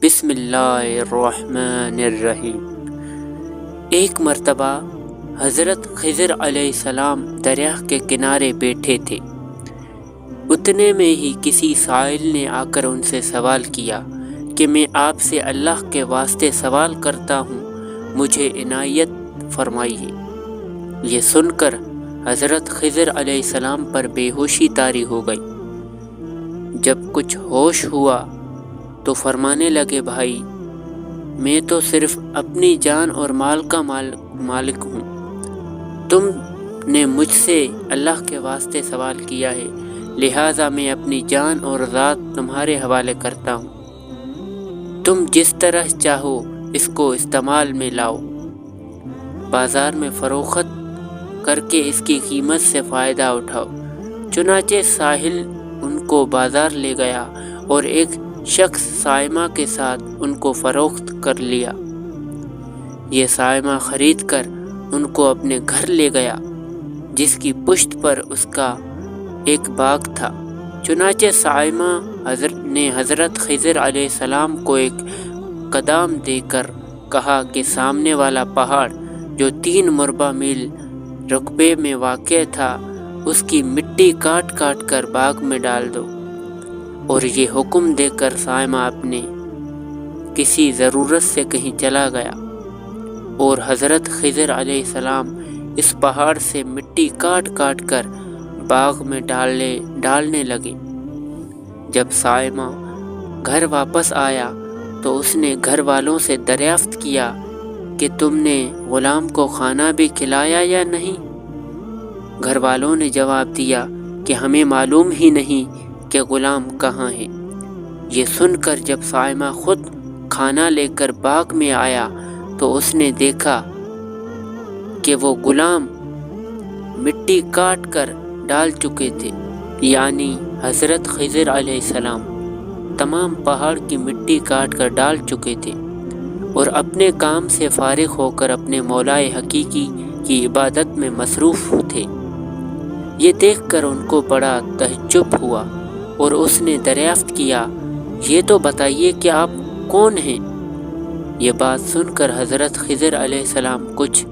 بسم اللہ الرحمن الرحیم۔ ایک مرتبہ حضرت خضر علیہ السلام دریا کے کنارے بیٹھے تھے۔ اتنے میں ہی کسی سائل نے آ کر ان سے سوال کیا کہ میں آپ سے اللہ کے واسطے سوال کرتا ہوں، مجھے عنایت فرمائیے۔ یہ سن کر حضرت خضر علیہ السلام پر بے ہوشی طاری ہو گئی۔ جب کچھ ہوش ہوا تو فرمانے لگے، بھائی میں تو صرف اپنی جان اور مال کا مالک ہوں، تم نے مجھ سے اللہ کے واسطے سوال کیا ہے، لہٰذا میں اپنی جان اور ذات تمہارے حوالے کرتا ہوں، تم جس طرح چاہو اس کو استعمال میں لاؤ، بازار میں فروخت کر کے اس کی قیمت سے فائدہ اٹھاؤ۔ چنانچہ ساحل ان کو بازار لے گیا اور ایک شخص سائمہ کے ساتھ ان کو فروخت کر لیا۔ یہ سائمہ خرید کر ان کو اپنے گھر لے گیا، جس کی پشت پر اس کا ایک باغ تھا۔ چنانچہ سائمہ نے حضرت خضر علیہ السلام کو ایک قدام دے کر کہا کہ سامنے والا پہاڑ جو 3 مربع میل رقبے میں واقع تھا، اس کی مٹی کاٹ کاٹ کر باغ میں ڈال دو۔ اور یہ حکم دے کر سائمہ اپنے کسی ضرورت سے کہیں چلا گیا، اور حضرت خضر علیہ السلام اس پہاڑ سے مٹی کاٹ کاٹ کر باغ میں ڈالنے لگے۔ جب سائمہ گھر واپس آیا تو اس نے گھر والوں سے دریافت کیا کہ تم نے غلام کو کھانا بھی کھلایا یا نہیں؟ گھر والوں نے جواب دیا کہ ہمیں معلوم ہی نہیں کہ غلام کہاں ہے۔ یہ سن کر جب سائمہ خود کھانا لے کر باغ میں آیا تو اس نے دیکھا کہ وہ غلام مٹی کاٹ کر ڈال چکے تھے، یعنی حضرت خضر علیہ السلام تمام پہاڑ کی مٹی کاٹ کر ڈال چکے تھے اور اپنے کام سے فارغ ہو کر اپنے مولائے حقیقی کی عبادت میں مصروف تھے۔ یہ دیکھ کر ان کو بڑا تعجب ہوا اور اس نے دریافت کیا، یہ تو بتائیے کہ آپ کون ہیں؟ یہ بات سن کر حضرت خضر علیہ السلام کچھ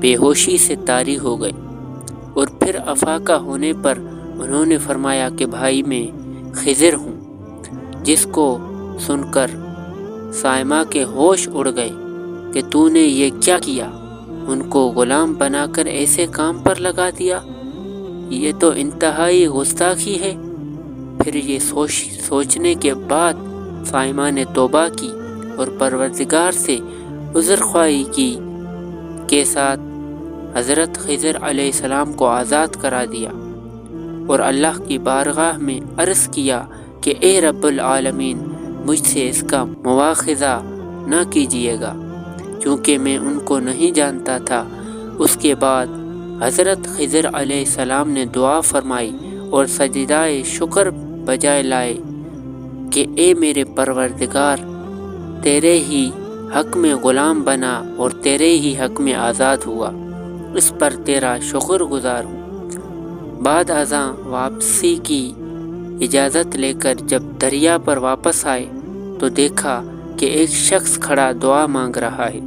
بے ہوشی سے طاری ہو گئے، اور پھر افاقہ ہونے پر انہوں نے فرمایا کہ بھائی میں خضر ہوں۔ جس کو سن کر سائمہ کے ہوش اڑ گئے کہ تو نے یہ کیا کیا، ان کو غلام بنا کر ایسے کام پر لگا دیا، یہ تو انتہائی گستاخی ہے۔ پھر یہ سوچنے کے بعد سائمہ نے توبہ کی اور پروردگار سے عذر خواہی کی کے ساتھ حضرت خضر علیہ السلام کو آزاد کرا دیا، اور اللہ کی بارگاہ میں عرض کیا کہ اے رب العالمین، مجھ سے اس کا مواخذہ نہ کیجیے گا، کیونکہ میں ان کو نہیں جانتا تھا۔ اس کے بعد حضرت خضر علیہ السلام نے دعا فرمائی اور سجدہ شکر بجائے لائے کہ اے میرے پروردگار، تیرے ہی حق میں غلام بنا اور تیرے ہی حق میں آزاد ہوا، اس پر تیرا شکر گزار ہوں۔ بعد ازاں واپسی کی اجازت لے کر جب دریا پر واپس آئے تو دیکھا کہ ایک شخص کھڑا دعا مانگ رہا ہے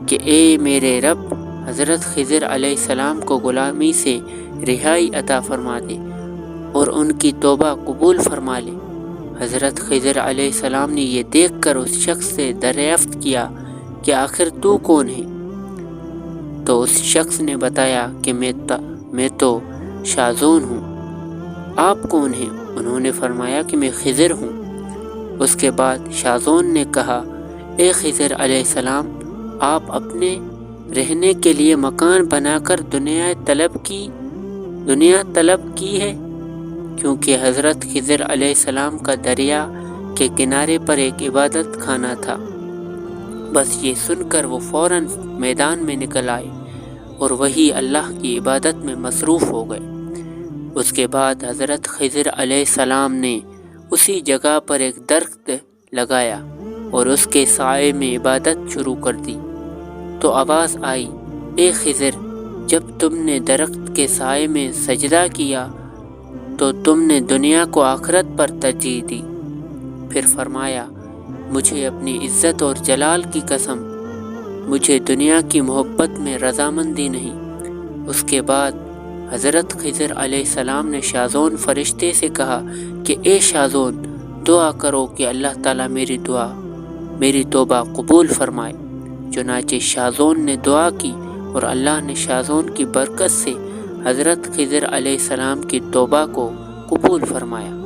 کہ اے میرے رب، حضرت خضر علیہ السلام کو غلامی سے رہائی عطا فرما دے اور ان کی توبہ قبول فرما لے۔ حضرت خضر علیہ السلام نے یہ دیکھ کر اس شخص سے دریافت کیا کہ آخر تو کون ہے؟ تو اس شخص نے بتایا کہ میں تو شازون ہوں۔ آپ کون ہیں؟ انہوں نے فرمایا کہ میں خضر ہوں۔ اس کے بعد شازون نے کہا، اے خضر علیہ السلام، آپ اپنے رہنے کے لیے مکان بنا کر دنیا طلب کی ہے؟ کیونکہ حضرت خضر علیہ السلام کا دریا کے کنارے پر ایک عبادت خانہ تھا۔ بس یہ سن کر وہ فوراً میدان میں نکل آئے اور وہی اللہ کی عبادت میں مصروف ہو گئے۔ اس کے بعد حضرت خضر علیہ السلام نے اسی جگہ پر ایک درخت لگایا اور اس کے سائے میں عبادت شروع کر دی۔ تو آواز آئی، اے خضر، جب تم نے درخت کے سائے میں سجدہ کیا تو تم نے دنیا کو آخرت پر ترجیح دی۔ پھر فرمایا، مجھے اپنی عزت اور جلال کی قسم، مجھے دنیا کی محبت میں رضامندی نہیں۔ اس کے بعد حضرت خضر علیہ السلام نے شازون فرشتے سے کہا کہ اے شازون، دعا کرو کہ اللہ تعالیٰ میری توبہ قبول فرمائے۔ چنانچہ شازون نے دعا کی اور اللہ نے شازون کی برکت سے حضرت خضر علیہ السلام کی توبہ کو قبول فرمایا۔